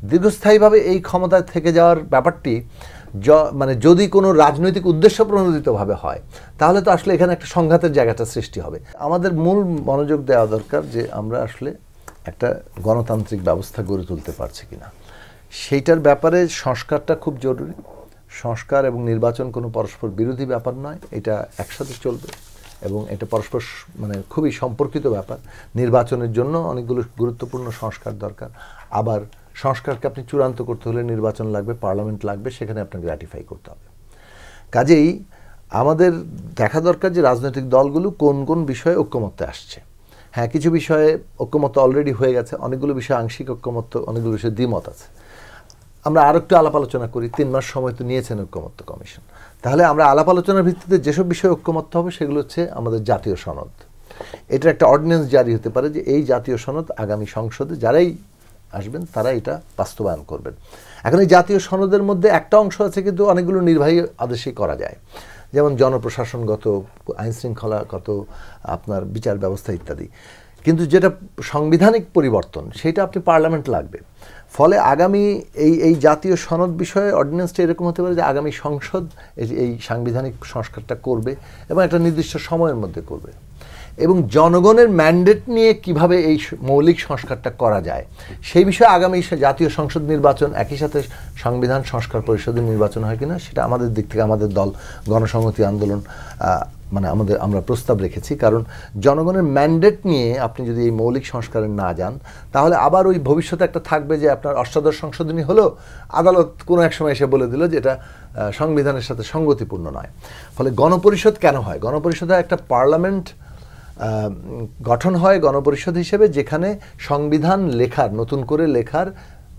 দীর্ঘস্থায়ীভাবে এই ক্ষমতায় থেকে যাওয়ার ব্যাপারটি মানে যদি কোনো রাজনৈতিক উদ্দেশ্য প্রণোদিতভাবে হয় তাহলে তো আসলে এখানে একটা সংঘাতের জায়গাটা সৃষ্টি হবে। আমাদের মূল মনোযোগ দেওয়া দরকার যে আমরা আসলে একটা গণতান্ত্রিক ব্যবস্থা গড়ে তুলতে পারছি কিনা, সেইটার ব্যাপারে সংস্কারটা খুব জরুরি। সংস্কার এবং নির্বাচন কোনো পরস্পর বিরোধী ব্যাপার নয়, এটা একসাথে চলবে এবং এটা পরস্পর মানে খুবই সম্পর্কিত ব্যাপার। নির্বাচনের জন্য অনেকগুলো গুরুত্বপূর্ণ সংস্কার দরকার, আবার সংস্কারকে আপনি চূড়ান্ত করতে হলে নির্বাচন লাগবে, পার্লামেন্ট লাগবে, সেখানে আপনাকে রাটিফাই করতে হবে। কাজেই আমাদের দেখা দরকার যে রাজনৈতিক দলগুলো কোন কোন বিষয়ে ঐক্যমত্যে আসছে। হ্যাঁ, কিছু বিষয়ে ঐক্যমত্য অলরেডি হয়ে গেছে, অনেকগুলো বিষয়ে আংশিক ঐক্যমত্য, অনেকগুলো বিষয়ে দ্বিমত আছে। আমরা আরও একটু আলাপ আলোচনা করি, 3 মাস সময় তো নিয়েছেন ঐক্যমত্য কমিশন। তাহলে আমরা আলাপ আলোচনার ভিত্তিতে যেসব বিষয়ে ঐক্যমত্য হবে সেগুলো হচ্ছে আমাদের জাতীয় সনদ। এটার একটা অর্ডিন্যান্স জারি হতে পারে যে এই জাতীয় সনদ আগামী সংসদে যারাই আসবেন তারা এটা বাস্তবায়ন করবেন। এখন এই জাতীয় সনদের মধ্যে একটা অংশ আছে কিন্তু অনেকগুলো নির্বাহী আদেশেই করা যায়, যেমন জনপ্রশাসনগত, আইনশৃঙ্খলাগত, আপনার বিচার ব্যবস্থা ইত্যাদি। কিন্তু যেটা সাংবিধানিক পরিবর্তন সেটা আপনি পার্লামেন্ট লাগবে। ফলে আগামী এই জাতীয় সনদ বিষয়ে অর্ডিন্যান্সটা এরকম হতে পারে যে আগামী সংসদ এই সাংবিধানিক সংস্কারটা করবে এবং একটা নির্দিষ্ট সময়ের মধ্যে করবে, এবং জনগণের ম্যান্ডেট নিয়ে কিভাবে এই মৌলিক সংস্কারটা করা যায় সেই বিষয়ে আগামী জাতীয় সংসদ নির্বাচন একই সাথে সংবিধান সংস্কার পরিষদের নির্বাচন হয় কিনা সেটা আমাদের দিক থেকে আমাদের দল গণসংহতি আন্দোলন মানে আমরা প্রস্তাব রেখেছি। কারণ জনগণের ম্যান্ডেট নিয়ে আপনি যদি এই মৌলিক সংস্কারে না যান তাহলে আবার ওই ভবিষ্যতে একটা থাকবে যে আপনার অষ্টাদশ সংশোধনী হলো, আদালত কোনো এক সময় এসে বলে দিল যে এটা সংবিধানের সাথে সঙ্গতিপূর্ণ নয়। ফলে গণপরিষদ কেন হয়? গণপরিষদে একটা পার্লামেন্ট গঠন হয় গণপরিষদ হিসেবে, যেখানে সংবিধান লেখার, নতুন করে লেখার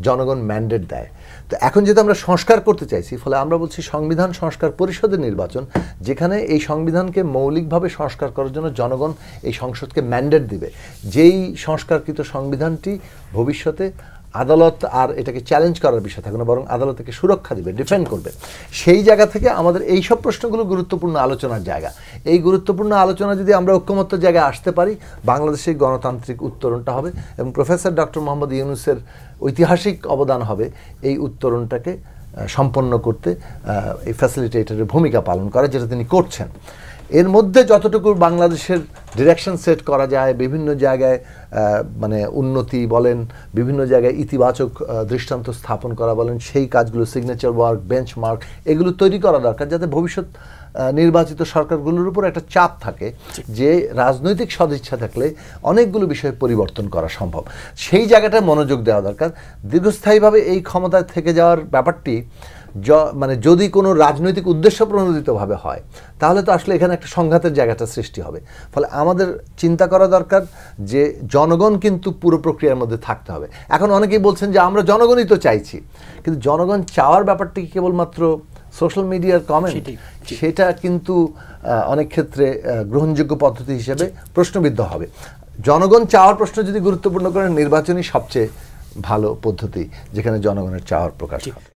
জনগণ ম্যান্ডেট দেয়। তো এখন যেহেতু আমরা সংস্কার করতে চাইছি, ফলে আমরা বলছি সংবিধান সংস্কার পরিষদের নির্বাচন, যেখানে এই সংবিধানকে মৌলিকভাবে সংস্কার করার জন্য জনগণ এই সংসদকে ম্যান্ডেট দিবে, যেই সংস্কারকৃত সংবিধানটি ভবিষ্যতে আদালত আর এটাকে চ্যালেঞ্জ করার বিষয় থাকবে না, বরং আদালত থেকে সুরক্ষা দিবে, ডিফেন্ড করবে। সেই জায়গা থেকে আমাদের এই সব প্রশ্নগুলো গুরুত্বপূর্ণ আলোচনার জায়গা। এই গুরুত্বপূর্ণ আলোচনা যদি আমরা ঐক্যমত্য জায়গায় আসতে পারি, বাংলাদেশের গণতান্ত্রিক উত্তরণটা হবে এবং প্রফেসর ডক্টর মোহাম্মদ ইউনূসের ঐতিহাসিক অবদান হবে এই উত্তরণটাকে সম্পন্ন করতে, এই ফ্যাসিলিটেটরের ভূমিকা পালন করা, যেটা তিনি করছেন। এর মধ্যে যতটুকু বাংলাদেশের ডিরেকশন সেট করা যায়, বিভিন্ন জায়গায় মানে উন্নতি বলেন, বিভিন্ন জায়গায় ইতিবাচক দৃষ্টান্ত স্থাপন করা বলেন, সেই কাজগুলো, সিগনেচার ওয়ার্ক, বেঞ্চমার্ক, এগুলো তৈরি করা দরকার, যাতে ভবিষ্যৎ নির্বাচিত সরকারগুলোর উপর একটা চাপ থাকে যে রাজনৈতিক সদিচ্ছা থাকলে অনেকগুলো বিষয় পরিবর্তন করা সম্ভব। সেই জায়গাটায় মনোযোগ দেওয়া দরকার। দীর্ঘস্থায়ীভাবে এই ক্ষমতায় থেকে যাওয়ার ব্যাপারটি মানে যদি কোনো রাজনৈতিক উদ্দেশ্য প্রণোদিতভাবে হয় তাহলে তো আসলে এখানে একটা সংঘাতের জায়গাটা সৃষ্টি হবে। ফলে আমাদের চিন্তা করা দরকার যে জনগণ কিন্তু পুরো প্রক্রিয়ার মধ্যে থাকতে হবে। এখন অনেকেই বলছেন যে আমরা জনগণই তো চাইছি, কিন্তু জনগণ চাওয়ার ব্যাপারটি কেবলমাত্র সোশ্যাল মিডিয়ার কমেন্ট, সেটা কিন্তু অনেক ক্ষেত্রে গ্রহণযোগ্য পদ্ধতি হিসেবে প্রশ্নবিদ্ধ হবে। জনগণ চাওয়ার প্রশ্ন যদি গুরুত্বপূর্ণ করেন, নির্বাচনই সবচেয়ে ভালো পদ্ধতি যেখানে জনগণের চাওয়ার প্রকাশ হয়।